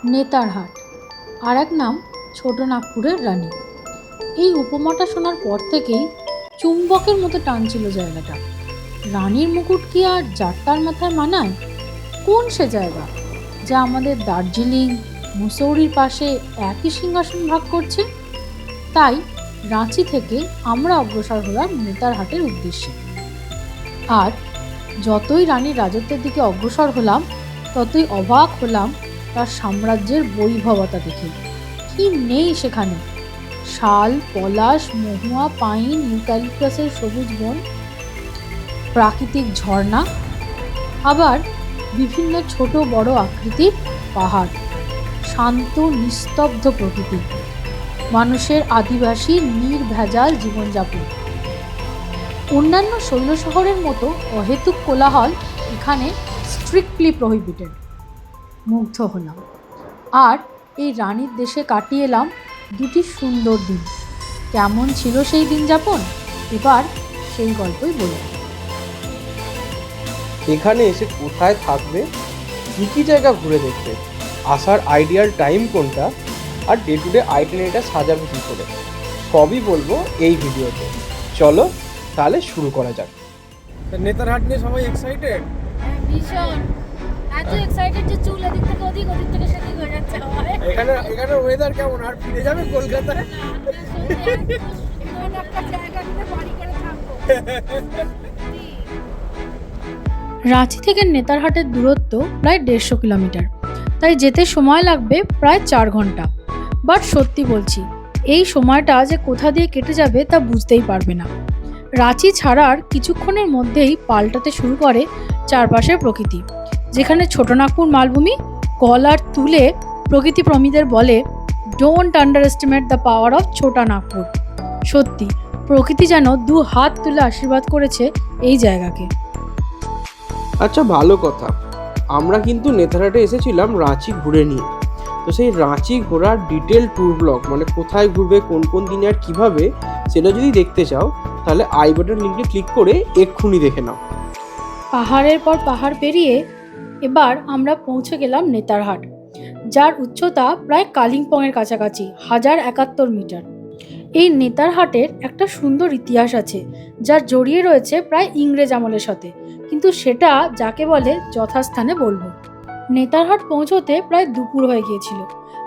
নেতারহাট, আর এক নাম ছোট নাগপুরের রানী। এই উপমাটা শোনার পর থেকেই চুম্বকের মতো টানছিল জায়গাটা। রানীর মুকুট কি আর যাত্রার মাথায় মানায়? কোন সে জায়গা যা আমাদের দার্জিলিং, মুসৌরির পাশে একই সিংহাসন ভাগ করছে? তাই রাঁচি থেকে আমরা অগ্রসর হলাম নেতারহাটের উদ্দেশ্যে। আর যতই রানীর রাজত্বের দিকে অগ্রসর হলাম, ততই অবাক হলাম তার সাম্রাজ্যের বৈভবতা দেখে। কি নেই সেখানে! শাল, পলাশ, মহুয়া, পাইন, ইউক্যালিপটাসের সবুজ বন, প্রাকৃতিক ঝর্ণা, আবার বিভিন্ন ছোট বড় আকৃতির পাহাড়, শান্ত নিস্তব্ধ প্রকৃতি, মানুষের আদিবাসী নির্ভেজাল জীবনযাপন। অন্যান্য শৈল শহরের মতো অহেতুক কোলাহল এখানে স্ট্রিক্টলি প্রহিবিটেড। মুগ্ধ হলাম। আর এই রানীর দেশে কাটিয়ে এলাম দুটি সুন্দর দিন। কেমন ছিল সেই দিন যাপন? এবার সেই গল্পই বলব। এখানে এসে কোথায় থাকবে, কী কী জায়গা ঘুরে দেখবে, আসার আইডিয়াল টাইম কোনটা, আর ডে টু ডে আইটেনারিটা সাজাবে কী করে, সবই বলবো এই ভিডিওতে। চলো তাহলে শুরু করা যাক। নেতারহাট নিয়ে সবাই এক্সাইটেড? ভীষণ, এত এক্সাইটেড যে চুল এদিক থেকে ওদিক, ওদিক থেকে সেদিক হয়ে যাচ্ছে আমার। এখানে ওয়েদার কেমন? আর ফিরে যাবে কলকাতায়? রাঁচি থেকে নেতারহাটের দূরত্ব প্রায় 150 কিলোমিটার, তাই যেতে সময় লাগবে প্রায় 4 ঘন্টা। বাট সত্যি বলছি, এই সময়টা যে কোথা দিয়ে কেটে যাবে তা বুঝতেই পারবে না। রাঁচি ছাড়ার কিছুক্ষণের মধ্যেই পাল্টাতে শুরু করে চারপাশের প্রকৃতি, যেখানে ছোটনাগপুর মালভূমি গলার তুলে প্রকৃতিপ্রেমীদের বলে, don't under estimate the power of ছোটা নাগপুর। সত্যি, প্রকৃতি যেন 2 হাত তুলে আশীর্বাদ করেছে এই জায়গাকে। আচ্ছা, ভালো কথা। আমরা কিন্তু নেতারহাটে এসেছিলাম রাঁচি ঘুরে নিয়ে। তো সেই রাঁচি ঘোরার ডিটেল ট্যুর ব্লগ, মানে কোথায় ঘুরবে, কোন কোন দিনে আর কীভাবে, সেটা যদি দেখতে চাও তাহলে আই বাটন লিঙ্কে ক্লিক করে এক্ষুনি দেখে নাও। পাহাড়ের পর পাহাড় পেরিয়ে এবার আমরা পৌঁছে গেলাম নেতারহাট, যার উচ্চতা প্রায় কালিম্পংয়ের কাছাকাছি 1071 মিটার। এই নেতারহাটের একটা সুন্দর ইতিহাস আছে, যা জড়িয়ে রয়েছে প্রায় ইংরেজ আমলের সাথে, কিন্তু সেটা যাকে বলে যথাস্থানে বলবো। নেতারহাট পৌঁছতে প্রায় দুপুর হয়ে গিয়েছিল,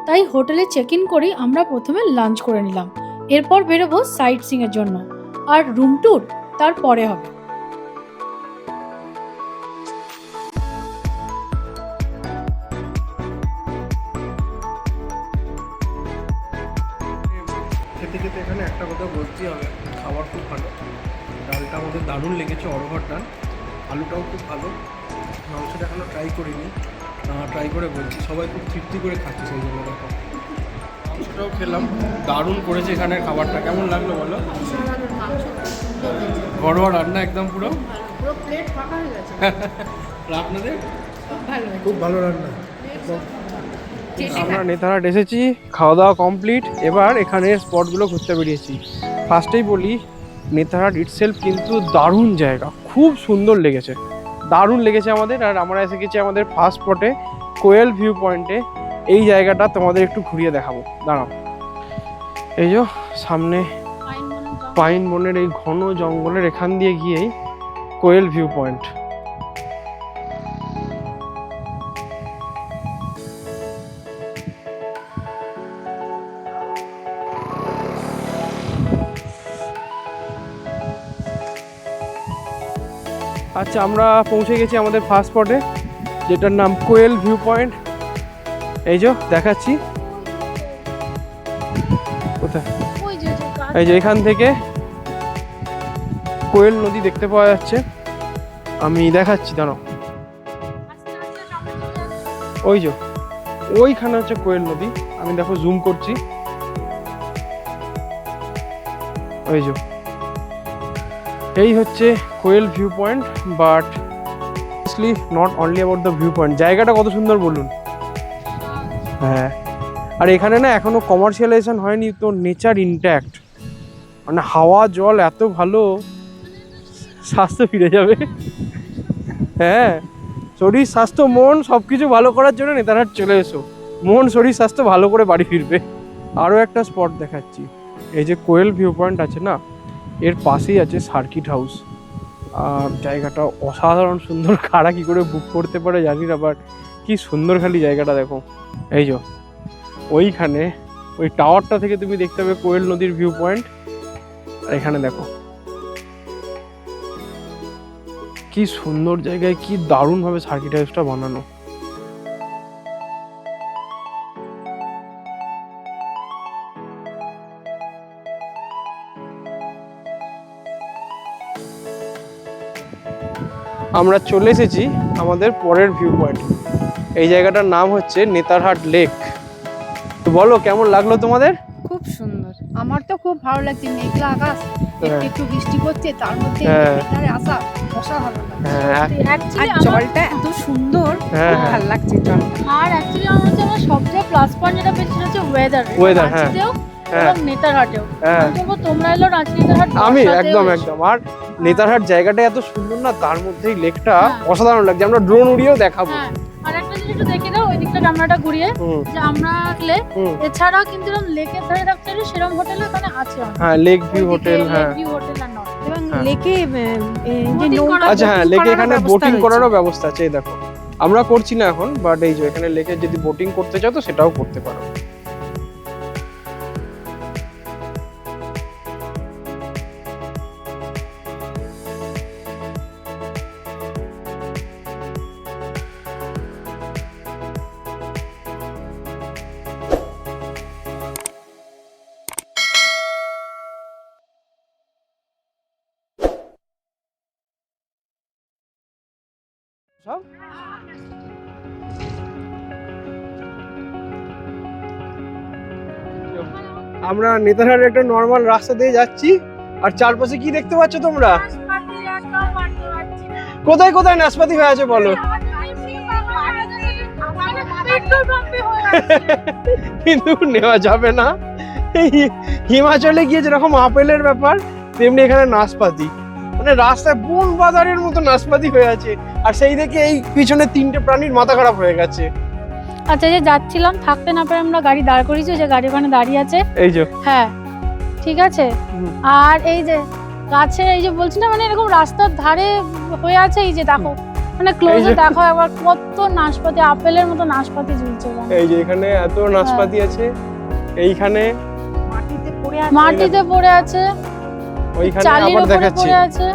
তাই হোটেলে চেক ইন করেই আমরা প্রথমে লাঞ্চ করে নিলাম। এরপর বেরোবো সাইট সিইংয়ের জন্য, আর রুম ট্যুর তারপরে হবে। খেতে খেতে এখানে একটা কথা বলতেই হবে, খাবার খুব ভালো। ডালটা আমাদের দারুণ লেগেছে, অরহর ডাল। আলুটাও খুব ভালো। মাংসটা এখনও ট্রাই করিনি, ট্রাই করে বলছি। সবাই খুব তৃপ্তি করে খাচ্ছে, সেই জন্য দেখো। মাংসটাও খেলাম, দারুণ করেছে এখানের খাবারটা। কেমন লাগলো বলো? ঘরোয়া রান্না একদম পুরো প্লেট ফাঁকা হয়ে গেছে। আপনাদের খুব ভালো রান্না। আমরা নেতারহাট এসেছি, খাওয়া দাওয়া কমপ্লিট। এবার এখানের স্পটগুলো ঘুরতে বেরিয়েছি। ফার্স্টেই বলি, নেতারহাট ইটসেলফ কিন্তু দারুণ জায়গা, খুব সুন্দর লেগেছে, দারুণ লেগেছে আমাদের। আর আমরা এসে গেছি আমাদের ফার্স্ট স্পটে, কোয়েল ভিউ পয়েন্টে। এই জায়গাটা তোমাদের একটু ঘুরিয়ে দেখাবো, দাঁড়াও। এই যে সামনে পাইন বনের এই ঘন জঙ্গলের এখান দিয়ে গিয়েই কোয়েল ভিউ পয়েন্ট। আচ্ছা, আমরা পৌঁছে গেছি আমাদের ফার্স্ট স্পটে, যেটার নাম কোয়েল ভিউ পয়েন্ট। এই যে দেখাচ্ছি কোথায়, এই যে এখান থেকে কোয়েল নদী দেখতে পাওয়া যাচ্ছে। আমি দেখাচ্ছি, দাঁড়াও। ওই যে ওইখানে হচ্ছে কোয়েল নদী, আমি দেখো জুম করছি। ওই যে এই হচ্ছে Koel view point. But not only about the view point, জায়গাটা কত সুন্দর বলুন। হ্যাঁ, আর এখানে না এখনো কমার্শিয়ালাইজেশন হয়নি, তো নেচার ইনট্যাক্ট, মানে হাওয়া জল এত ভালো, স্বাস্থ্য ফিরে যাবে। হ্যাঁ, শরীর স্বাস্থ্য মন সব কিছু ভালো করার জন্য নেতারহাট চলে এসো। মন শরীর স্বাস্থ্য ভালো করে বাড়ি ফিরবে। আরও একটা স্পট দেখাচ্ছি, এই যে কোয়েল ভিউ পয়েন্ট আছে না, এর পাশেই আছে সার্কিট হাউস। আর জায়গাটা অসাধারণ সুন্দর, কারা কি করে বুক করতে পারে জানি না, বাট কি সুন্দর খালি জায়গাটা দেখো। এই যে ওইখানে ওই টাওয়ারটা থেকে তুমি দেখতে পাবে কোয়েল নদীর ভিউ পয়েন্ট। আর এখানে দেখো কি সুন্দর জায়গায়, কি দারুণভাবে সার্কিট হাউসটা বানানো। আমরা চলে এসেছি আমাদের পরের ভিউ পয়েন্ট। এই জায়গাটার নাম হচ্ছে নেতারহাট লেক। তো বলো কেমন লাগলো তোমাদের? খুব সুন্দর, আমার তো খুব ভালো লাগছে। মেঘলা আকাশ, একটু একটু বৃষ্টি পড়ছে, তার মধ্যে হ্যাঁ। এখানে আসা অসাধারণ লাগছে। হ্যাঁ, আর জলটা এত সুন্দর, হ্যাঁ, খুব হ্যাঁ। ভালো লাগছে জলটা। আর অ্যাকচুয়ালি আমার হচ্ছে আমার সবচেয়ে প্লাস পয়েন্ট যেটা পেয়েছি সেটা হচ্ছে ওয়েদার। Weather, হ্যাঁ। হ্যাঁ। এবং নেতারহাটেও। হ্যাঁ। আমি বলবো তোমরা এলো রাঁচি নেতারহাট আমি বর্ষাতেও একদম এসো। একদম। আর নেতারহাট জায়গাটা এত সুন্দর না, তার মধ্যেই লেকটা হ্যাঁ। অসাধারণ লাগছে। আমরা ড্রোন উড়িয়েও দেখাবো। হ্যাঁ, আর একটা জিনিস একটু দেখে দাও ওই দিকটা ক্যামেরাটা ঘুরিয়ে, হুম, যে আমরা লেক হুম। এছাড়াও কিন্তু এরকম লেকের ধারে রাখতে সেরকম হোটেল এখানে আছে অনেক। হ্যাঁ, লেক ভিউ হোটেল। হ্যাঁ, ভিউ হোটেল আর নট। এবং হ্যাঁ। লেকে যে Boating নৌকা করার- আচ্ছা হ্যাঁ, boating লেকে করারও এখানে ব্যবস্থা বোটিং রয়েছে। করারও ব্যবস্থা আছে। এই দেখো, আমরা করছি না এখন, বাট এই যে এখানে লেকে যদি বোটিং করতে চাও তো সেটাও করতে পারো। সব আমরা নেতারহাটের একটা নর্মাল রাস্তা দিয়ে যাচ্ছি, আর চারপাশে কি দেখতে পাচ্ছ তোমরা? কোথায় কোথায় নাশপাতি হয়ে আছে বলো? কিন্তু নেওয়া যাবে না। এই হিমাচলে গিয়ে যেরকম আপেলের ব্যাপার, তেমনি এখানে নাশপাতি, মানে রাস্তায় বন বাজারের মতো নাশপাতি হয়ে আছে। আর সেই দেখে এই পিছনে তিনটে প্রাণীর মাথা খারাপ হয়ে গেছে। আচ্ছা, যে যাচ্ছিলাম থাকতে না পারে আমরা গাড়ি দাঁড় করিয়েছি, যে গাড়ি ওখানে দাঁড়িয়ে আছে। এই যে হ্যাঁ, ঠিক আছে। হুম। আর এই যে গাছে, এই যে বলছি না, মানে এরকম রাস্তার ধারে হয়ে আছে, এই যে দেখো, মানে ক্লোজে এই যে- দেখো একবার কত নাশপাতি, আপেলের মতো নাশপাতি ঝুলছে এখানে। এই যে এখানে এত নাশপাতি আছে, এইখানে মাটিতে পড়ে আছে। মাটিতে পড়ে আছে, ওইখানে চালের আবার উপরে দেখাচ্ছি। পড়ে আছে।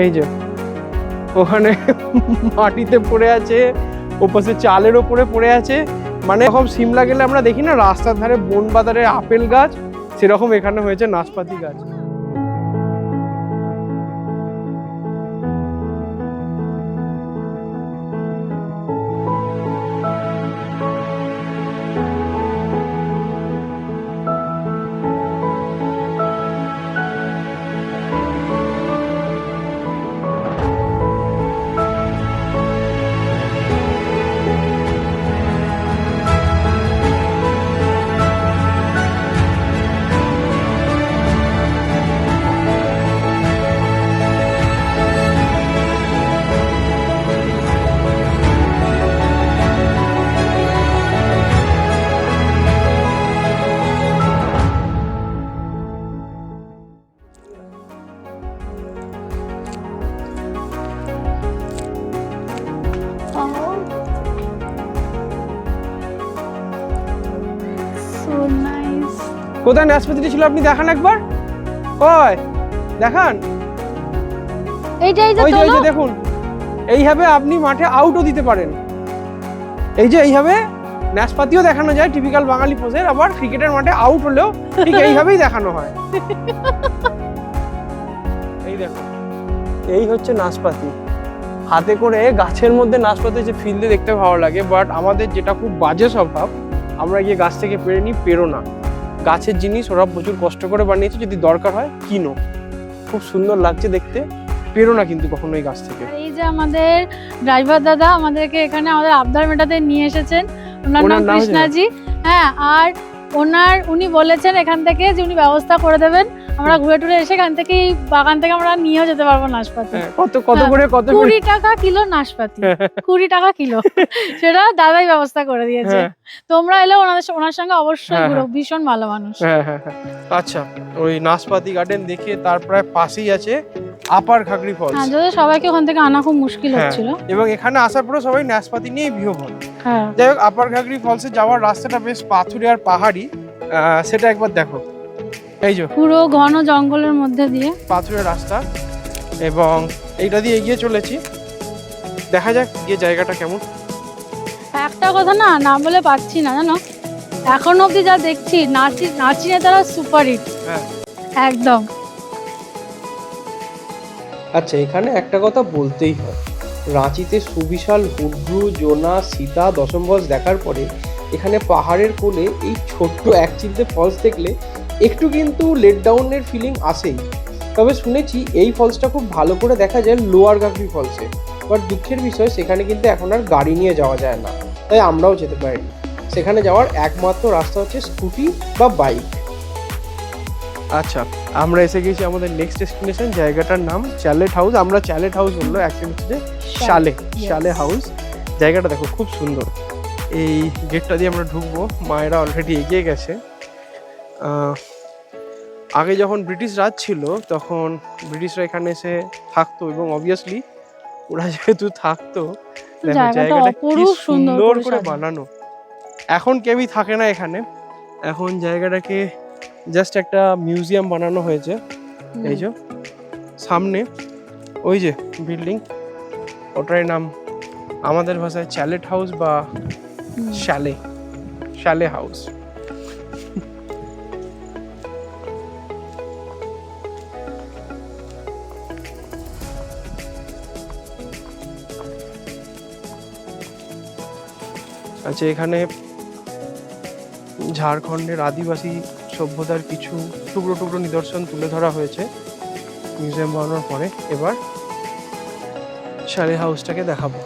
এই যে ওখানে মাটিতে পড়ে আছে, ওপাশে চালের ওপরে পড়ে আছে। মানে এরকম সিমলা গেলে আমরা দেখি না রাস্তার ধারে বন বাজারে আপেল গাছ, সেরকম এখানে হয়েছে নাশপাতি গাছ। So nice. কোথায় নাশপাতিটা ছিল আপনি দেখান একবার, কই দেখান। এইটাই যে ওই যে তোলো। দেখুন, এইভাবে আপনি মাঠে আউটও দিতে পারেন। এই যে এইভাবে নাশপাতিও দেখানো যায় টিপিক্যাল বাঙালি পোজের, আবার ক্রিকেটের মাঠে আউট হলেও ঠিক এইভাবেই দেখানো হয়। এই দেখো, এই হচ্ছে নাশপাতি। হাতে করে গাছের মধ্যে নাশপাতি যে ফিল্ডে দেখতে ভালো লাগে, বাট আমাদের যেটা খুব বাজে স্বভাব, আমরা গিয়ে গাছ থেকে পেরে নিই, পেরো না। গাছের জিনিস ওরা প্রচুর কষ্ট করে বানিয়েছে, যদি দরকার হয় কিনো, খুব সুন্দর লাগছে দেখতে, পেরো না কিন্তু কখনো এই গাছ থেকে। আর এই যে আমাদের ড্রাইভার দাদা আমাদেরকে এখানে আমাদের আবদার মেটাতে নিয়ে এসেছেন, ওনার ওনার নাম নাম কৃষ্ণাজি। হ্যাঁ, আর উনি বলেছেন এখান থেকে যে উনি ব্যবস্থা করে দেবেন আমরা ঘুরে টুরে এসে এখান থেকে বাগান থেকে আমরা নিয়েও যেতে পারবো নাশপাতি। কত করে 20 টাকা কিলো নাশপাতি, 20 টাকা কিলো, সেটা দাদাই ব্যবস্থা করে দিয়েছে। তোমরা এলে ওনার সঙ্গে অবশ্যই ঘুরো, ভীষণ ভালো মানুষ। আচ্ছা, ওই নাশপাতি গার্ডেন দেখে তার প্রায় পাশেই আছে আপার ঘাগরি ফলস। হ্যাঁ, যদি সবাইকে ওখান থেকে আনা খুব মুশকিল হচ্ছিল, এবং এখানে আসার পরে সবাই নাশপাতি নিয়েই বিহবল। হ্যাঁ, যাই হোক, আপার ঘাগরি ফলসে যাওয়ার রাস্তাটা বেশ পাথুরে আর পাহাড়ি, সেটা একবার দেখো। এই যে পুরো ঘন জঙ্গলের মধ্যে দিয়ে পাথুরে রাস্তা, এবং এইটা দিয়ে এগিয়ে চলেছি। দেখা যাক গিয়ে জায়গাটা কেমন। একটা কথা না বলে পাচ্ছি না, জানো, এখন অবধি যা দেখছি নাচি নেতারা সুপার হিট। হ্যাঁ, একদম। আচ্ছা, এখানে একটা কথা বলতেই হয়, রাঁচিতে সুবিশাল হুড্রু, জোনা, সীতা, দশমবজ দেখার পরে এখানে পাহাড়ের কোলে এই ছোট্ট এক চিলতে ফলস দেখলে একটু কিন্তু লেট ডাউনের ফিলিং আসেই। তবে শুনেছি এই ফলসটা খুব ভালো করে দেখা যায় লোয়ার ঘাগরি ফলসে, বাট দুঃখের বিষয় সেখানে কিন্তু এখন আর গাড়ি নিয়ে যাওয়া যায় না, তাই আমরাও যেতে পারিনি। সেখানে যাওয়ার একমাত্র রাস্তা হচ্ছে স্কুটি বা বাইক। আচ্ছা, আমরা এসে গেছি আমাদের নেক্সট ডেস্টিনেশন। জায়গাটার নাম চ্যালেট হাউস। আমরা চ্যালেট হাউস বললো, অ্যাকচুয়ালি হচ্ছে শালে হাউস। জায়গাটা দেখো খুব সুন্দর। এই গেটটা দিয়ে আমরা ঢুকবো। মায়েরা অলরেডি এগিয়ে গেছে। আগে যখন ব্রিটিশ রাজ ছিল তখন ব্রিটিশরা এখানে এসে থাকতো, এবং অবভিয়াসলি ওরা যেহেতু থাকতো, জায়গাটা কি সুন্দর করে বানানো। এখন কেউই থাকে না এখানে, এখন জায়গাটাকে জাস্ট একটা মিউজিয়াম বানানো হয়েছে। এই যে সামনে ওই যে বিল্ডিং, ওটার নাম আমাদের ভাষায় চ্যালেট হাউস বা শালে হাউস। আচ্ছা, এখানে ঝাড়খণ্ডের আদিবাসী সভ্যতার কিছু টুকরো টুকরো নিদর্শন তুলে ধরা হয়েছে মিউজিয়াম বানানোর পরে। এবার শালে হাউসটাকে দেখাবো।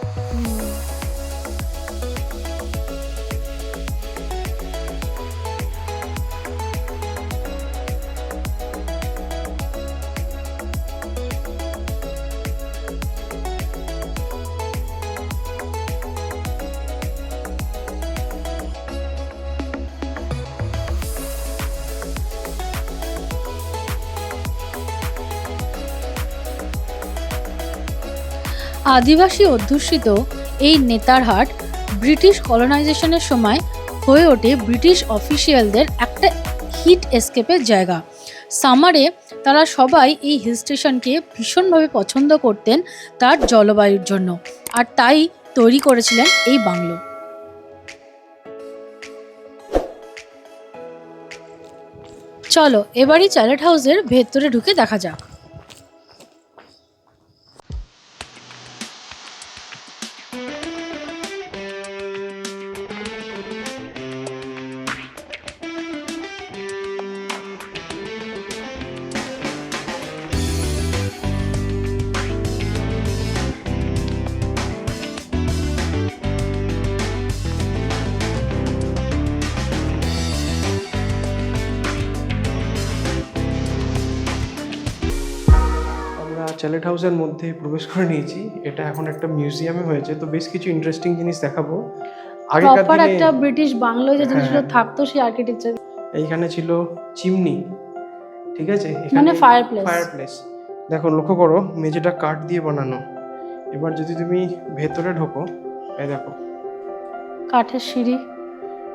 আদিবাসী অধ্যুষিত এই নেতারহাট ব্রিটিশ কলোনাইজেশনের সময় হয়ে ওঠে ব্রিটিশ অফিসিয়ালদের একটা হিট এস্কেপের জায়গা। সামারে তারা সবাই এই হিল স্টেশনকে ভীষণভাবে পছন্দ করতেন তার জলবায়ুর জন্য, আর তাই তৈরি করেছিলেন এই বাংলো। চলো এবারই চ্যালেট হাউসের ভেতরে ঢুকে দেখা যাক। চ্যালেট হাউসের মধ্যে প্রবেশ করে নিয়েছি। এটা এখন একটা মিউজিয়ামে হয়েছে, তো বেশ কিছু ইন্টারেস্টিং জিনিস দেখাবো। আগেকার দিনে একটা ব্রিটিশ বাংলোয় যে জিনিসগুলো থাকতো সেই আর্কিটেকচার। এইখানে ছিল চিমনি, ঠিক আছে, মানে ফায়ারপ্লেস। দেখো, লক্ষ্য করো, মেঝেটা কাঠ দিয়ে বানানো। এবার যদি তুমি ভেতরে ঢোকো, এই দেখো কাঠের সিঁড়ি।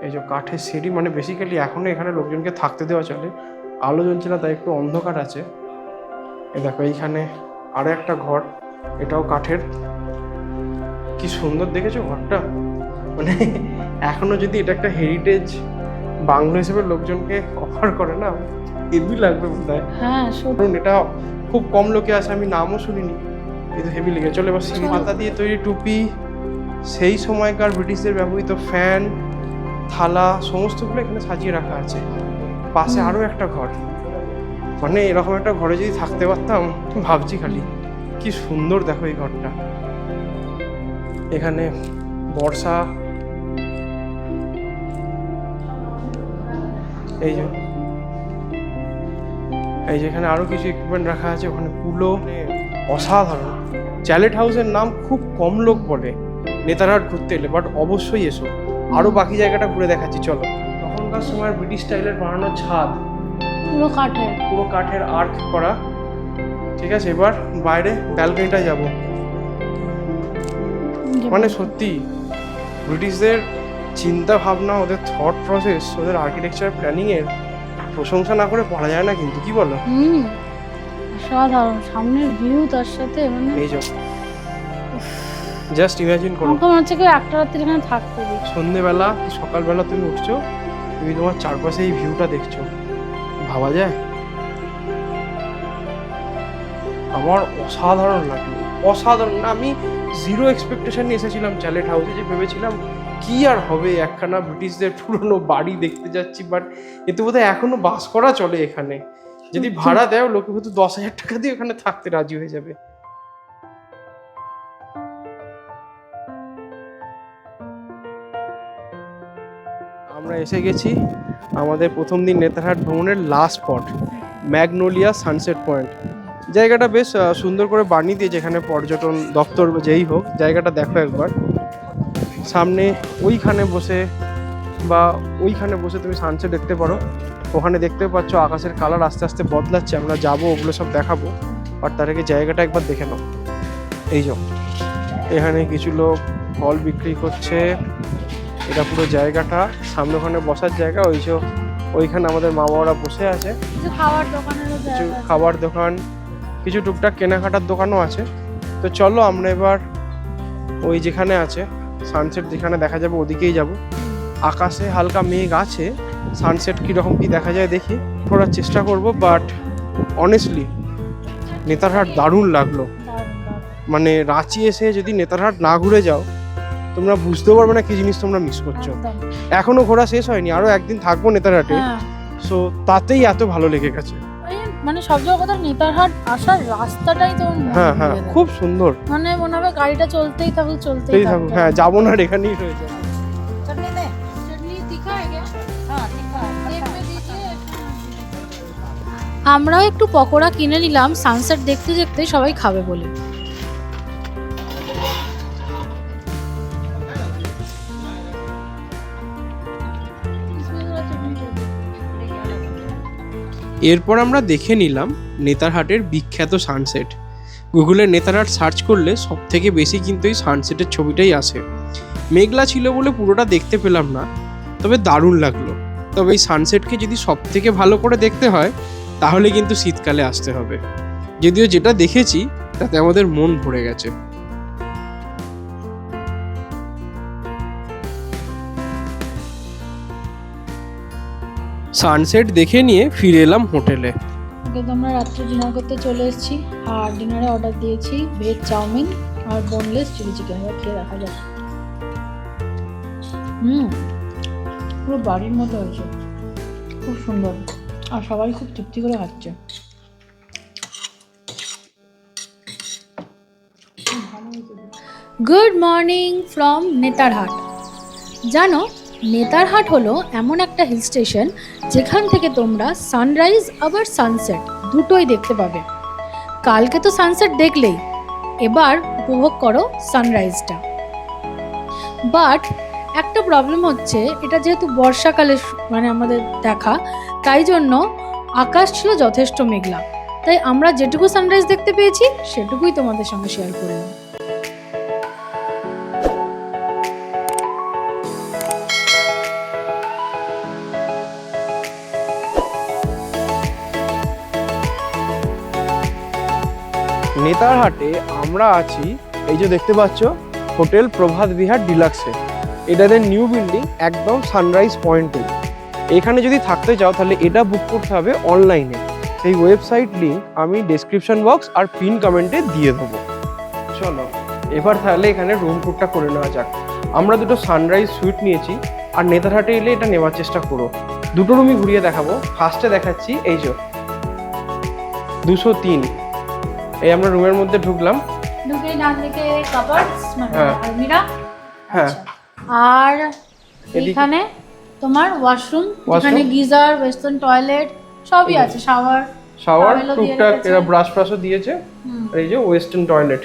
এই যে কাঠের সিঁড়ি, মানে বেসিক্যালি এখনো এখানে লোকজনকে থাকতে দেওয়া চলে। আলো জ্বলছে না, তাই একটু অন্ধকার আছে। এই দেখো এইখানে আরো একটা ঘর, এটাও কাঠের। কি সুন্দর দেখেছো ঘরটা, মানে এখনো যদি এটা একটা হেরিটেজ বাংলো হিসেবে লোকজনকে অফার করে না, হেভি লাগবে বোধ হয়। হ্যাঁ, কারণ এটা খুব কম লোকে আসে, আমি নামও শুনিনি, কিন্তু হেভি লেগে। চলে এবার সিং পাতা দিয়ে তৈরি টুপি, সেই সময়কার ব্রিটিশদের ব্যবহৃত ফ্যান, থালা, সমস্তগুলো এখানে সাজিয়ে রাখা আছে। পাশে আরো একটা ঘর, মানে এরকম একটা ঘরে যদি থাকতে পারতাম ভাবছি খালি। কি সুন্দর দেখো এই ঘরটা। এখানে বর্ষা, এই যে এই যেখানে আরো কিছু ইকুইপমেন্ট রাখা আছে, ওখানে পুলো, অসাধারণ। চ্যালেট হাউসের নাম খুব কম লোক বলে নেতারহাট ঘুরতে এলে, বাট অবশ্যই এসো। আরো বাকি জায়গাটা ঘুরে দেখাচ্ছি চলো। তখনকার সময় ব্রিটিশ স্টাইলের বানানো ছাদ, পুরো কাঠের আর্ক করা। ঠিক আছে, এবার বাইরে ব্যালকনিটা যাব। মানে সত্যি ব্রিটিশদের চিন্তা ভাবনা, ওদের থট প্রসেস, ওদের আর্কিটেকচার প্ল্যানিং এর প্রশংসা না করে পড়া যায় না কিন্তু, কি বলো? অসাধারণ সামনের ভিউ, তার সাথে মানে এই যে জাস্ট ইমাজিন করো, আমার মনে হচ্ছে কেউ একটা রাত্রি এখানে থাকতে দিই। সন্ধ্যেবেলা কি সকালবেলা তুমি উঠছো, তুমি তোমার চারপাশে এই ভিউটা দেখছো, ভাবা যায়? আমার অসাধারণ লাগলো, অসাধারণ। আমি জিরো এক্সপেকটেশন নিয়ে এসেছিলাম চ্যালেট হাউসে, যে ভেবেছিলাম কি আর হবে, একখানা ব্রিটিশদের পুরনো বাড়ি দেখতে যাচ্ছি, বাট এতে বোধহয় এখনো বাস করা চলে এখানে। যদি ভাড়া দেও লোকে হয়তো 10,000 টাকা দিয়ে ওখানে থাকতে রাজি হয়ে যাবে। আমরা এসে গেছি আমাদের প্রথম দিন নেতারহাট ভ্রমণের last spot, magnolia sunset point. জায়গাটা বেশ সুন্দর করে বানিয়ে দিয়ে, যেখানে পর্যটন দপ্তর যেই হোক, জায়গাটা দেখো একবার। সামনে ওইখানে বসে তুমি সানসেট দেখতে পারো। ওখানে দেখতে পাচ্ছ আকাশের কালার আস্তে আস্তে বদলাচ্ছে, আমরা যাবো ওগুলো সব দেখাবো, আর তার আগে জায়গাটা একবার দেখে নাও। এই যে এখানে কিছু লোক ফল বিক্রি করছে, এটা পুরো জায়গাটা। সামনে ওখানে বসার জায়গা, ওইখানে আমাদের মা বাবারা বসে আছে। কিছু খাবার দোকান, কিছু টুকটাক কেনাকাটার দোকানও আছে। তো চলো আমরা এবার ওই যেখানে আছে সানসেট, যেখানে দেখা যাবে ওদিকেই যাব। আকাশে হালকা মেঘ আছে, সানসেট কীরকম কি দেখা যায় দেখি, করার চেষ্টা করব। বাট অনেস্টলি নেতারহাট দারুণ লাগলো। মানে রাঁচি এসে যদি নেতারহাট না ঘুরে যাও, তোমরা বুঝতেও পারবে না কি জিনিস তোমরা মিস করছো। এখনো ঘোরা শেষ হয়নি, আরো একদিন থাকবো নেতারহাটে, সো তাতেই এত ভালো লেগে গেছে। মানে সব জায়গায় নেতারহাট আসার রাস্তাটাই তো হ্যাঁ খুব সুন্দর, মানে মনে হবে গাড়িটা চলতেই থাকুক। হ্যাঁ যাবো না, এখানেই রয়ে যাবো। আমরাও একটু পকোড়া কিনে নিলাম সানসেট দেখতে দেখতে সবাই খাবে বলে। এরপর আমরা দেখে নিলাম নেতারহাটের বিখ্যাত সানসেট। গুগলে নেতারহাট সার্চ করলে সব থেকে বেশি কিন্তু এই সানসেটের ছবিটাই আসে। মেঘলা ছিল বলে পুরোটা দেখতে পেলাম না, তবে দারুণ লাগলো। তবে এই সানসেটকে যদি সব থেকে ভালো করে দেখতে হয় তাহলে কিন্তু শীতকালে আসতে হবে। যদিও যেটা দেখেছি তাতে আমাদের মন ভরে গেছে। সানসেট দেখে নিয়ে ফিরে এলাম হোটেলে। কিন্তু আমরা রাত্রে ডিনার করতে চলে এসেছি, আর ডিনারে অর্ডার দিয়েছি ভেজ চাউমিন আর বোনলেস চিলি চিকেন। এবার খেয়ে দেখা যাক। পুরো বাড়ির মতো হয়েছে, খুব সুন্দর, আর সবাই খুব তৃপ্তি করে খাচ্ছে। Good morning from Netarhat. জানো, নেতারহাট হলো এমন একটা হিল স্টেশন যেখান থেকে তোমরা সানরাইজ আবার সানসেট দুটোই দেখতে পাবে। কালকে তো সানসেট দেখলেই, এবার উপভোগ করো সানরাইজটা। বাট একটা প্রবলেম হচ্ছে, এটা যেহেতু বর্ষাকালে মানে আমাদের দেখা, তাই জন্য আকাশ ছিল যথেষ্ট মেঘলা, তাই আমরা যেটুকু সানরাইজ দেখতে পেয়েছি সেটুকুই তোমাদের সঙ্গে শেয়ার করলাম। নেতারহাটে আমরা আছি, এই যে দেখতে পাচ্ছ হোটেল প্রভাত বিহার ডিলাক্সে। এটাদের নিউ বিল্ডিং, একদম সানরাইজ পয়েন্টে। এখানে যদি থাকতে চাও তাহলে এটা বুক করতে হবে অনলাইনে। সেই ওয়েবসাইট লিঙ্ক আমি ডেসক্রিপশন বক্স আর পিন কমেন্টে দিয়ে দেবো। চলো এবার তাহলে এখানে রুম টুরটা করে নেওয়া যাক। আমরা দুটো সানরাইজ সুইট নিয়েছি, আর নেতারহাটে এলে এটা নেওয়ার চেষ্টা করো। দুটো রুমই ঘুরিয়ে দেখাবো। ফার্স্টে দেখাচ্ছি এই যে 203। এই আমরা রুমের মধ্যে ঢুকলাম, ঢুকে ডান দিকে কাবার্ডস মানে আলমিরা, হ্যাঁ, আর এখানে তোমার ওয়াশরুম, এখানে গিজার, ওয়েস্টার্ন টয়লেট সবই আছে, শাওয়ার শাওয়ার Towel ও দিয়ে টুকটাক রেখেছে। এরা ব্রাশ ফ্রাশও দিয়েছে। হুম। আর এই যে ওয়েস্টার্ন টয়লেট,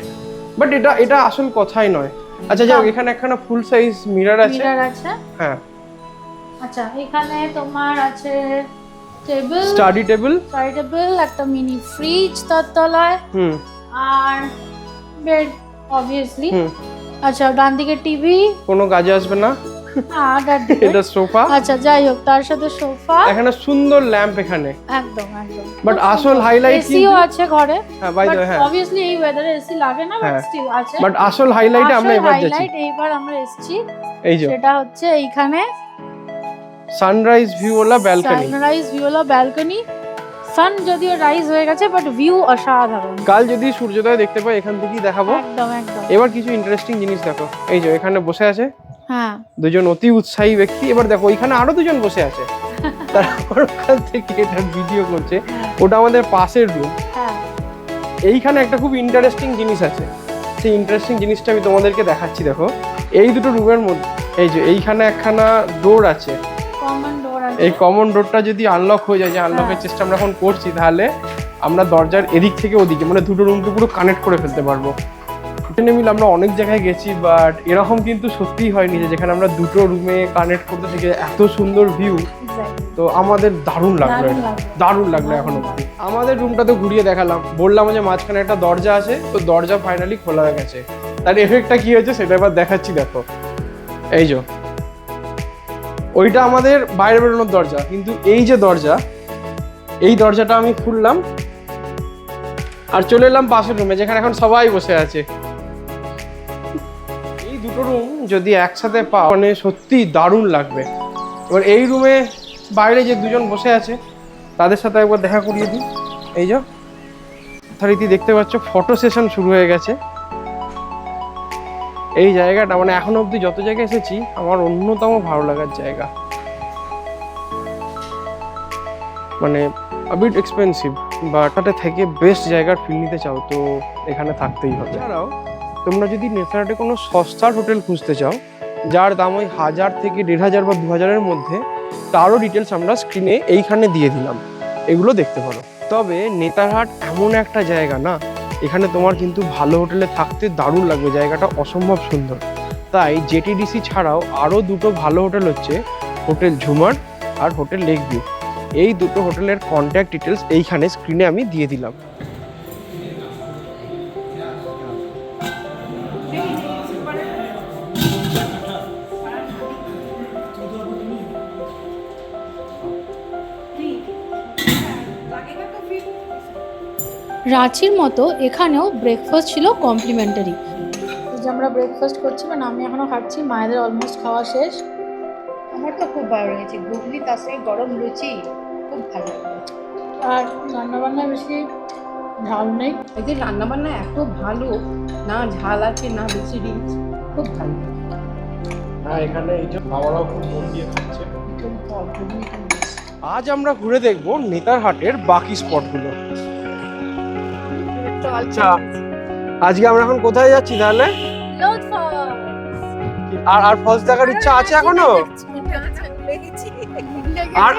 বাট এটা আসল কথাই নয়। আচ্ছা যাই হোক, এখানে একখানা ফুল সাইজ মিরর আছে। মিরর আছে। হ্যাঁ, আচ্ছা এখানে তোমার আছে টেবিল, স্টাডি টেবিল। একটা মিনি ফ্রিজ তার তলায়, হুম আর বেড অবভিয়াসলি। হুম আচ্ছা ডান দিকে টিভি, কোনো কাজে আসবে না। আর ডান দিকে এটা সোফা। আচ্ছা যাই হোক, তার সাথে সোফা। এখানে সুন্দর ল্যাম্প এখানে। একদম একদম। বাট আসল হাইলাইট এসিও আছে ঘরে। হ্যাঁ বাই দ্য, হ্যাঁ অবভিয়াসলি এই ওয়েদারে এসি লাগে না, বাট হ্যাঁ। স্টিল আছে। বাট আসল হাইলাইটে আমরা এবার যাচ্ছি। হাইলাইট এইবার আমরা এসেছি, এই যে সেটা হচ্ছে এইখানে সানরাইজ ভিউ ওলা ব্যালকনি। সানরাইজ ভিউলা ব্যালকনি। সান যদিও রাইজ হয়ে গেছে, বাট ভিউ অসাধারণ। কাল যদি সূর্যোদয় দেখতে পাই এখান থেকেই দেখাবো। একদম একদম। এবার কিছু ইন্টারেস্টিং জিনিস দেখো, এই যে এখানে বসে আছে হ্যাঁ দুজন অতি উৎসাহী ব্যক্তি। এবার দেখো ওইখানে আরো দুজন বসে আছে, তারপর ওখান থেকে এটা ভিডিও করছে। ওটা আমাদের পাশের রুম। হ্যাঁ এইখানে একটা খুব ইন্টারেস্টিং জিনিস আছে, সেই ইন্টারেস্টিং জিনিসটা আমি তোমাদেরকে দেখাচ্ছি। দেখো এই দুটো রুমের মধ্যে এই যে এইখানে একখানা ডোর আছে। কমন ডোর আছে। এই কমন ডোরটা যদি আনলক হয়ে যায়, যে আনলকের চেষ্টা আমরা এখন করছি, তাহলে আমরা দরজার এদিক থেকে ওদিকে মানে দুটো রুমকে পুরো কানেক্ট করে ফেলতে পারবো। এখানে মিলে আমরা অনেক জায়গায় গেছি, বাট এরকম কিন্তু সত্যিই হয়নি যে যেখানে আমরা দুটো রুমে কানেক্ট করতে থেকে এত সুন্দর ভিউ। Exactly. তো আমাদের দারুণ লাগলো, দারুণ এটা লাগলো। দারুণ লাগলো এখন অব্দি। আমাদের রুমটা তো ঘুরিয়ে দেখালাম, বললাম যে মাঝখানে একটা দরজা আছে, তো দরজা ফাইনালি খোলা হয়ে গেছে। তার এফেক্টটা কি হয়েছে সেটা এবার দেখাচ্ছি। দেখো এই যে ওইটা আমাদের বাইরে বেরোনোর দরজা, কিন্তু এই যে দরজা, এই দরজাটা আমি খুললাম আর চলে এলাম পাশের রুমে, যেখানে এখন সবাই বসে আছে। এই দুটো রুম যদি একসাথে পাও মানে সত্যি দারুণ লাগবে। এবার এই রুমে বাইরে যে দুজন বসে আছে তাদের সাথে একবার দেখা করিয়ে দিই। এই যে যথারীতি দেখতে পাচ্ছ ফটো সেশন শুরু হয়ে গেছে। এই জায়গাটা মানে এখনো অবধি যত জায়গায় এসেছি আমার অন্যতম ভালো লাগার জায়গা। মানে আবিট এক্সপেন্সিভ, বাট ওটা থেকে বেস্ট জায়গার ফিল নিতে চাও তো এখানে থাকতেই হবে। এছাড়াও তোমরা যদি নেচারটে কোনো সস্তার হোটেল খুঁজতে চাও, যার দাম ওই 1000 থেকে 1500 বা 2000-এর মধ্যে, তারও ডিটেলস আমরা স্ক্রিনে এইখানে দিয়ে দিলাম, এগুলো দেখতে পারো। তবে নেতারহাট এমন একটা জায়গা না, এখানে তোমার কিন্তু ভালো হোটেলে থাকতে দারুণ লাগবে, জায়গাটা অসম্ভব সুন্দর। তাই জেটিডিসি ছাড়াও আরও দুটো ভালো হোটেল হচ্ছে হোটেল ঝুমার আর হোটেল লেক ভিউ। এই দুটো হোটেলের কন্ট্যাক্ট ডিটেলস এইখানে স্ক্রিনে আমি দিয়ে দিলাম। রাঁচির মতো এখানেও ব্রেকফাস্ট ছিল কমপ্লিমেন্টারি। যে আমরা ব্রেকফাস্ট করছি, মানে আমি এখনো খাচ্ছি, মায়েদের অলমোস্ট খাওয়া শেষ। আমার তো খুব ভালো লেগেছে, ঘুগনি তার সঙ্গে গরম লুচি, খুব ভালো লাগলো। আর রান্নাবান্না বেশি ঝাল নেই। এদের রান্নাবান্না এত ভালো, না ঝাল আছে না বেশি রিচ, খুব ভালো। হ্যাঁ, এখানে এই যে খাওয়াটাও খুব মন দিয়ে খাচ্ছে। আজ আমরা ঘুরে দেখব নেতারহাটের বাকি স্পটগুলো। আচ্ছা, আজকে আমরা এখন কোথায় যাচ্ছি তাহলে? আর ফলস দেখার ইচ্ছা আছে এখনো?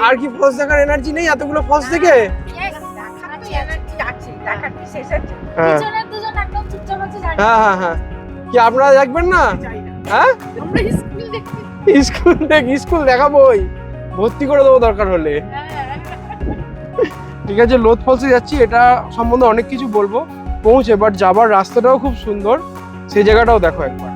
আর কি ফলস দেখার এনার্জি নেই এতগুলো ফলস দেখে? হ্যাঁ হ্যাঁ হ্যাঁ হ্যাঁ, কি আপনারা দেখবেন না? হ্যাঁ, স্কুল দেখাবোই, ভর্তি করে দেবো দরকার হলে। ঠিক আছে, লোধ ফলসে যাচ্ছি, এটা সম্বন্ধে অনেক কিছু বলবো পৌঁছে, বাট যাবার রাস্তাটাও খুব সুন্দর, সেই জায়গাটাও দেখো একবার।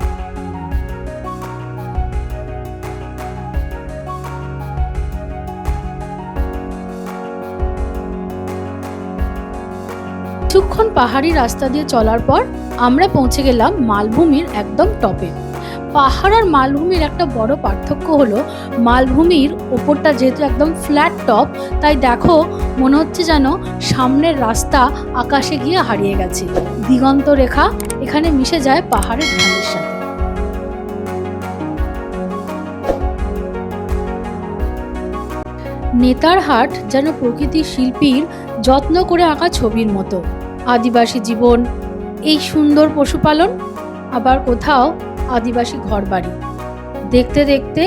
কিছুক্ষণ পাহাড়ি রাস্তা দিয়ে চলার পর আমরা পৌঁছে গেলাম মালভূমির একদম টপে। পাহাড় আর মালভূমির একটা বড় পার্থক্য হলো, মালভূমির ওপরটা যেহেতু একদম ফ্ল্যাট টপ, তাই দেখো মনে হচ্ছে যেন সামনের রাস্তা আকাশে গিয়ে হারিয়ে গেছে। দিগন্ত রেখা এখানে মিশে যায় পাহাড়ের ঢালের সাথে। নেতারহাট যেন প্রকৃতি শিল্পীর যত্ন করে আঁকা ছবির মতো। আদিবাসী জীবন, এই সুন্দর পশুপালন, আবার কোথাও আদিবাসী ঘরবাড়ি, দেখতে দেখতে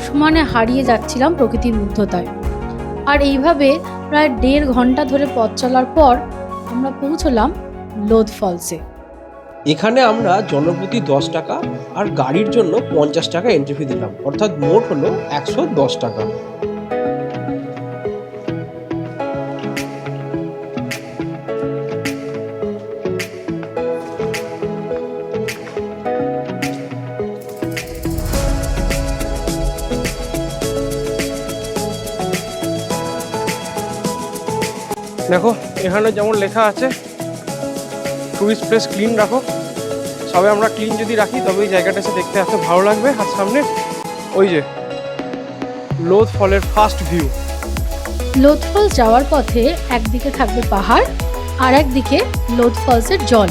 সমানে হারিয়ে যাচ্ছিলাম প্রকৃতির মুগ্ধতায়। আর এইভাবে প্রায় 1.5 ঘন্টা ধরে পথ চলার পর আমরা পৌঁছলাম লোধ ফলসে। এখানে আমরা জনপ্রতি 10 টাকা আর গাড়ির জন্য 50 টাকা এন্ট্রি ফি দিলাম, অর্থাৎ মোট হলো 110 টাকা। দেখো এখানে যেমন লেখা আছে টুরিস্ট প্লেস ক্লিন রাখো, সবে আমরা ক্লিন যদি রাখি তবে এই জায়গাটা এসে দেখতে এত ভালো লাগবে। আর সামনে ওই যে লোধ ফলের ফার্স্ট ভিউ। লোধ ফলস যাওয়ার পথে একদিকে থাকবে পাহাড় আর একদিকে লোধ ফলসের জল,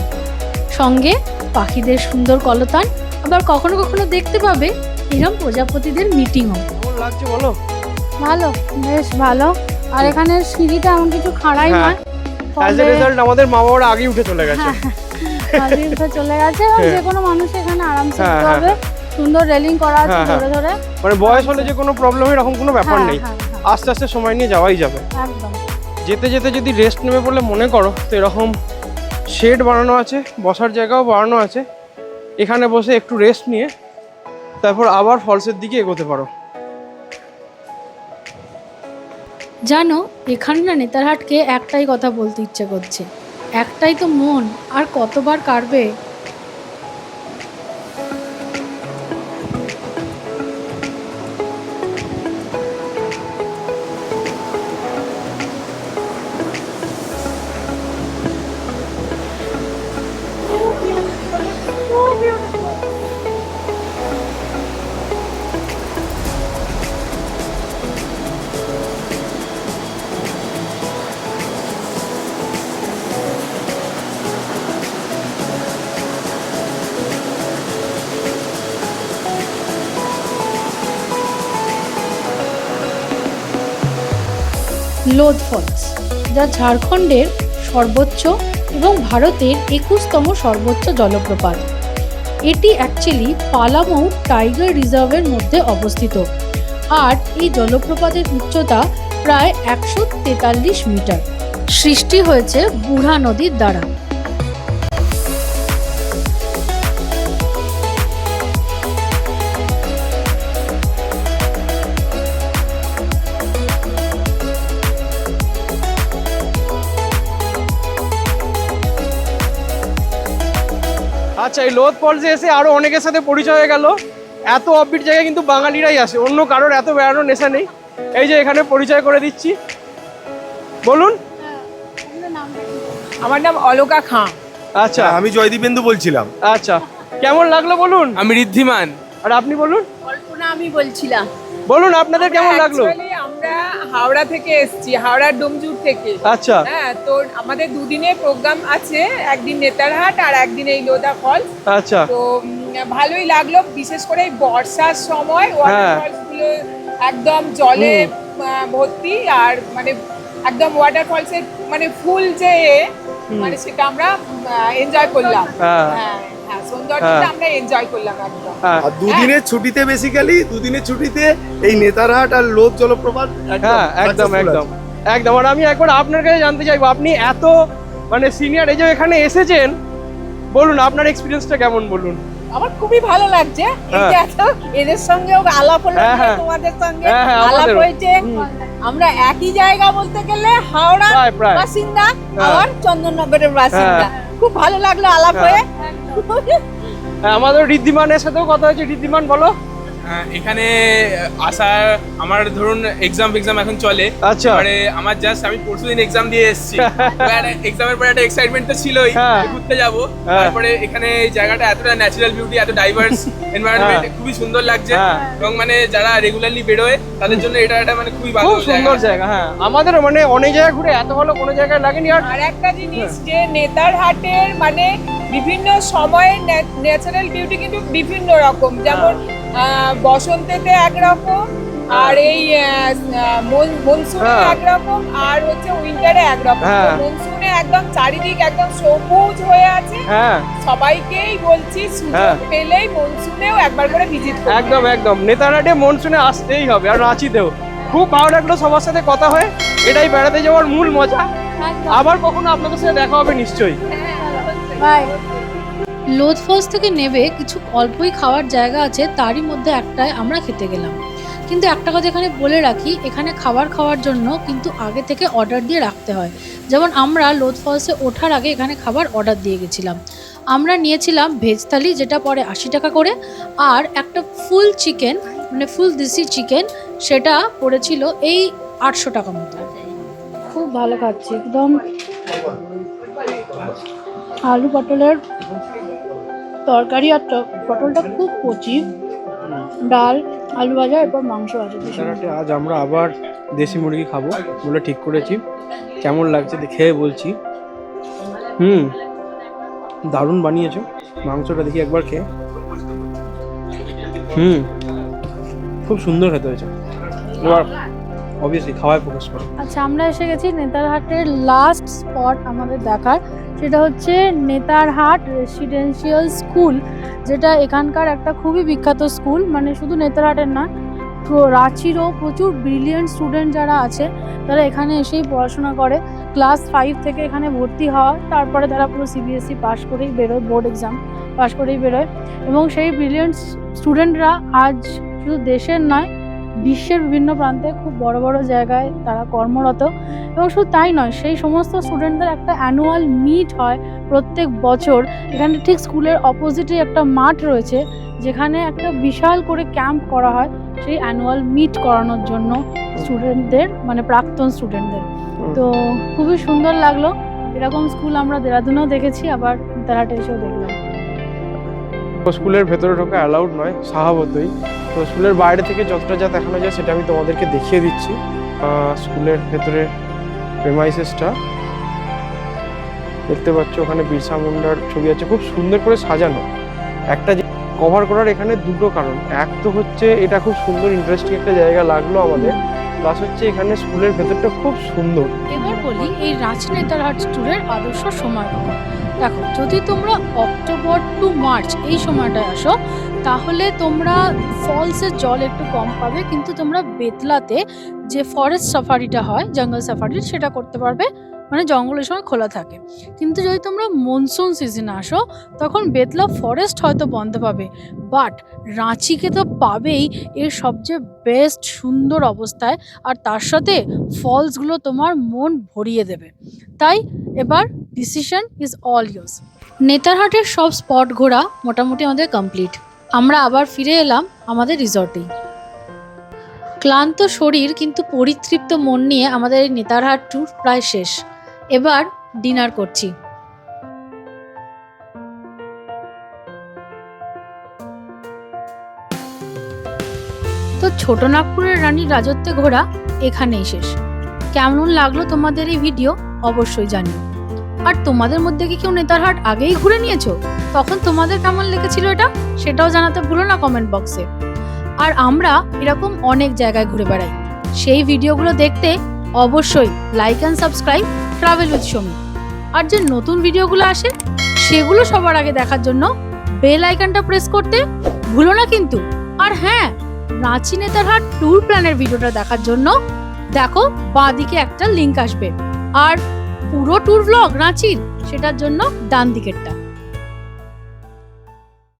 সঙ্গে পাখিদের সুন্দর কলতান, আবার কখনো কখনো দেখতে পাবে এরম প্রজাপতিদের মিটিংও। কেমন লাগছে বলো? ভালো, বেশ ভালো। আর এখানে সিঁড়িটা এমন কিছু খাড়াই হ্যাঁ। নয়, অ্যাজ এ রেজাল্ট আমাদের মা বাবারা আগেই উঠে চলে গেছে। মাঝে চলে গেছে এবং হ্যাঁ। যে কোনো মানুষ এখানে আরামসে হ্যাঁ, যেতে হ্যাঁ, হবে। সুন্দর রেলিং করা আছে হ্যাঁ, হ্যাঁ। ধরে ধরে। মানে বয়স হলে যে কোনো প্রবলেম এরকম কোনো ব্যাপার হ্যাঁ, নেই, হ্যাঁ, হ্যাঁ, আস্তে আস্তে সময় নিয়ে যাওয়াই যাবে। একদম। যেতে যেতে যদি রেস্ট নেবে বলে মনে করো তো এরকম শেড বানানো আছে, বসার জায়গাও বানানো আছে, এখানে বসে একটু রেস্ট নিয়ে তারপর আবার ফলসের দিকে এগোতে পারো। জানো এখানে না নেতারহাটকে একটাই কথা বলতে ইচ্ছে করছে, একটাই তো মন, আর কতবার কাটবে। লোধ ফলস, যা ঝাড়খণ্ডের সর্বোচ্চ এবং ভারতের 21তম সর্বোচ্চ জলপ্রপাত। এটি অ্যাকচুয়ালি পালামৌ টাইগার রিজার্ভের মধ্যে অবস্থিত, আর এই জলপ্রপাতের উচ্চতা প্রায় 143 মিটার। সৃষ্টি হয়েছে বুড়া নদীর দ্বারা। আচ্ছা, এই লোধ ফলসে এসে আরো অনেকের সাথে পরিচয় হয়ে গেল। এত অফবিট জায়গায় কিন্তু বাঙালিরাই আসে, অন্য কারোর এত বেড়ানোর নেশা নেই। এই যে এখানে পরিচয় করে দিচ্ছি, বলুন। আমার নাম অলকা খাঁ। আচ্ছা, আমি জয়দীপেন্দু বলছিলাম। আচ্ছা, কেমন লাগলো বলুন। আমি ঋদ্ধিমান। আর আপনি বলুন, কল্পনা আমি বলছিলাম। বলুন আপনাদের কেমন লাগলো। Actually আমরা হাওড়া থেকে এসেছি, হাওড়ার ডোমজুর থেকে। আচ্ছা, হ্যাঁ, তো আমাদের দুদিনের প্রোগ্রাম আছে, একদিন নেতারহাট আর একদিন এই লোধা ফলস। আচ্ছা, তো ভালোই লাগলো, বিশেষ করে এই বর্ষার সময় ওয়াটার ফলস গুলো একদম জলে ভর্তি, আর মানে একদম ওয়াটার ফলসের মানে ফুল যে মানে সেটা আমরা এনজয় করলাম। হ্যাঁ। হ্যাঁ হ্যাঁ, সৌন্দর্যটা আমরা এনজয় করলাম একদম। হ্যাঁ, আর দুদিনের ছুটিতে দুদিনের ছুটিতে এই নেতারহাট আর লোধ জলপ্রপাত হ্যাঁ, একদম একদম একদম। আর আমি একবার আপনার কাছে জানতে চাইবো, আপনি এত মানে সিনিয়র এই যে এখানে এসেছেন, বলুন আপনার এক্সপিরিয়েন্সটা কেমন বলুন। আমার খুবই ভালো লাগছে এই যে এত এদের সঙ্গেও আলাপ হলো, হ্যাঁ, হ্যাঁ। তোমাদের সঙ্গে হ্যাঁ, হ্যাঁ, আলাপ আমাদেরও। হয়েছে। আমরা একই জায়গা বলতে গেলে হাওড়া প্রায়। বাসিন্দা, হ্যাঁ। আবার চন্দননগরের বাসিন্দা। খুব ভালো লাগলো আলাপ হ্যাঁ। হয়ে। হ্যাঁ, আমাদের ঋদ্ধিমানের সাথেও কথা হয়েছে। ঋদ্ধিমান বলো। এখানে আসার আমার ধরুন এক্সাম এখন চলে। আচ্ছা। এবারে আমার জাস্ট আমি পরশুদিন এক্সাম দিয়ে এসেছি, এক্সামের পরে একটা এক্সাইটমেন্ট তো ছিলই, হ্যাঁ। ঘুরতে যাবো। হ্যাঁ। তারপরে এখানে এই জায়গাটা এতটা ন্যাচারাল বিউটি, এত ডাইভার্স এনভায়রনমেন্ট, খুবই সুন্দর লাগছে। হ্যাঁ। এবং মানে যারা রেগুলারলি বেরোয় তাদের জন্য এটা একটা মানে খুবই ভালো খুব সুন্দর জায়গা। হ্যাঁ, আমাদেরও মানে অনেক জায়গায় ঘুরে এত ভালো কোনো জায়গায় লাগেনি। আর একটা জিনিস যে নেতারহাটের মানে বিভিন্ন সময়ের ন্যাচারাল বিউটি কিন্তু বিভিন্ন রকম, যেমন বসন্তেতে একরকম, আর এই মনসুনে হ্যাঁ। একরকম, আর হচ্ছে উইন্টারে একরকম। হ্যাঁ। মনসুনে একদম চারিদিক একদম সবুজ হয়ে আছে। হ্যাঁ, সবাইকেই বলছি সুযোগ হ্যাঁ। পেলেই মনসুনেও একবার করে ভিজিট করতে। একদম একদম। নেতারহাটে মনসুনে আসতেই হবে, আর রাঁচিতেও। খুব ভালো লাগলো সবার সাথে কথা হয়ে, এটাই বেড়াতে যাওয়ার মূল মজা। আবার কখনো আপনাদের সাথে দেখা হবে নিশ্চয়ই। বাই। লোধ ফলস থেকে নেবে কিছু অল্পই খাওয়ার জায়গা আছে, তারই মধ্যে একটায় আমরা খেতে গেলাম। কিন্তু একটা কথা এখানে বলে রাখি, এখানে খাওয়ার জন্য কিন্তু আগে থেকে অর্ডার দিয়ে রাখতে হয়। যেমন আমরা লোধ ফলসে ওঠার আগে এখানে খাবার অর্ডার দিয়ে গেছিলাম। আমরা নিয়েছিলাম ভেজ থালি, যেটা পরে 80 টাকা করে, আর একটা ফুল চিকেন মানে ফুল দেশি চিকেন, সেটা পড়েছিল এই 800 টাকা মতো। খুব ভালো খাচ্ছি, একদম আলু পটলের তরকারি, আর পটলটা খুব কচি, ডাল, আলু ভাজা, এরপর মাংস আছে। নেতারহাটে আজ আমরা আবার দেশি মুরগি খাবো বলে ঠিক করেছি। কেমন লাগছে খেয়ে বলছি। দারুণ বানিয়েছো। মাংসটা দেখি একবার খেয়ে। খুব সুন্দর খেতে হয়েছে। এবার অবভিয়াসলি খাওয়ায় ফোকাস করো। আচ্ছা, আমরা এসে গেছি নেতারহাটের লাস্ট স্পট আমাদের দেখার, সেটা হচ্ছে নেতারহাট রেসিডেন্সিয়াল স্কুল, যেটা এখানকার একটা খুবই বিখ্যাত স্কুল। মানে শুধু নেতারহাটের না, রাঁচিরও প্রচুর ব্রিলিয়েন্ট স্টুডেন্ট যারা আছে তারা এখানে এসেই পড়াশোনা করে। ক্লাস 5 থেকে এখানে ভর্তি হওয়া, তারপরে তারা পুরো CBSE পাশ করেই বেরোয়, বোর্ড এক্সাম পাশ করেই বেরোয়। এবং সেই ব্রিলিয়েন্ট স্টুডেন্টরা আজ শুধু দেশের নয়, বিশ্বের বিভিন্ন প্রান্তে খুব বড় বড় জায়গায় তারা কর্মরত। এবং শুধু তাই নয়, সেই সমস্ত স্টুডেন্টদের একটা অ্যানুয়াল মিট হয় প্রত্যেক বছর। এখানে ঠিক স্কুলের অপোজিটে একটা মাঠ রয়েছে, যেখানে একটা বিশাল করে ক্যাম্প করা হয় সেই অ্যানুয়াল মিট করানোর জন্য স্টুডেন্টদের, মানে প্রাক্তন স্টুডেন্টদের। তো খুবই সুন্দর লাগলো। এরকম স্কুল আমরা দেরাদুনেও দেখেছি, আবার নেতারহাটে এসেও দেখলাম। স্কুলের ভেতরে ঢোকা অ্যালাউড নয় স্বভাবতই, তো স্কুলের বাইরে থেকে যতটা যা দেখানো যায় সেটা আমি তোমাদেরকে দেখিয়ে দিচ্ছি। স্কুলের ভেতরে প্রেমাইসেসটা দেখতে পাচ্ছ, ওখানে বিরসা মুন্ডার ছবি আছে, খুব সুন্দর করে সাজানো। একটা কভার করার এখানে দুটো কারণ, এক তো হচ্ছে এটা খুব সুন্দর ইন্টারেস্টিং একটা জায়গা লাগলো আমাদের, প্লাস হচ্ছে এখানে স্কুলের ভেতরটা খুব সুন্দর। এবার বলি এই রাঁচি নেতারহাট ট্যুরের আদর্শ সময় কখন। দেখো, যদি তোমরা অক্টোবর টু মার্চ এই সময়টায় আসো, তাহলে তোমরা ফলসের জল একটু কম পাবে, কিন্তু তোমরা বেতলাতে যে ফরেস্ট সাফারিটা হয়, জঙ্গল সাফারি, সেটা করতে পারবে। মানে জঙ্গলের সময় খোলা থাকে। কিন্তু যদি তোমরা মনসুন সিজনে আসো, তখন বেতলা ফরেস্ট হয়তো বন্ধ পাবে, বাট রাঁচিকে তো পাবেই এর সবচেয়ে বেস্ট সুন্দর অবস্থায়, আর তার সাথে ফলসগুলো তোমার মন ভরিয়ে দেবে। তাই এবার ডিসিশন ইজ অল ইয়োর্স। নেতারহাটের সব স্পট ঘোরা মোটামুটি আমাদের কমপ্লিট। আমরা আবার ফিরে এলাম আমাদের রিসর্টেই। ক্লান্ত শরীর কিন্তু পরিতৃপ্ত মন নিয়ে আমাদের এই নেতারহাট ট্যুর প্রায় শেষ। এবার ডিনার করছি। তো ছোটনাগপুরের রানীর রাজত্বে ঘোরা এখানেই শেষ। কেমন লাগলো তোমাদের এই ভিডিও অবশ্যই জানিও। আর তোমাদের মধ্যে কি কেউ নেতারহাট আগেই ঘুরে নিয়েছো? তখন তোমাদের কেমন লেগেছিল এটা, সেটাও জানাতে ভুলো না কমেন্ট বক্সে। আর আমরা এরকম অনেক জায়গায় ঘুরে বেড়াই, সেই ভিডিওগুলো দেখতে অবশ্যই like and subscribe travel with Somi. আর যে নতুন ভিডিওগুলো আসে সেগুলো সবার আগে দেখার জন্য বেল আইকনটা প্রেস করতে ভুলো না কিন্তু। আর হ্যাঁ, রাঁচি নেতারহাট ট্যুর প্ল্যানের ভিডিওটা দেখার জন্য দেখো বাঁদিকে একটা লিংক আসবে, আর পুরো ট্যুর ব্লগ রাঁচির, সেটার জন্য ডান দিকেরটা।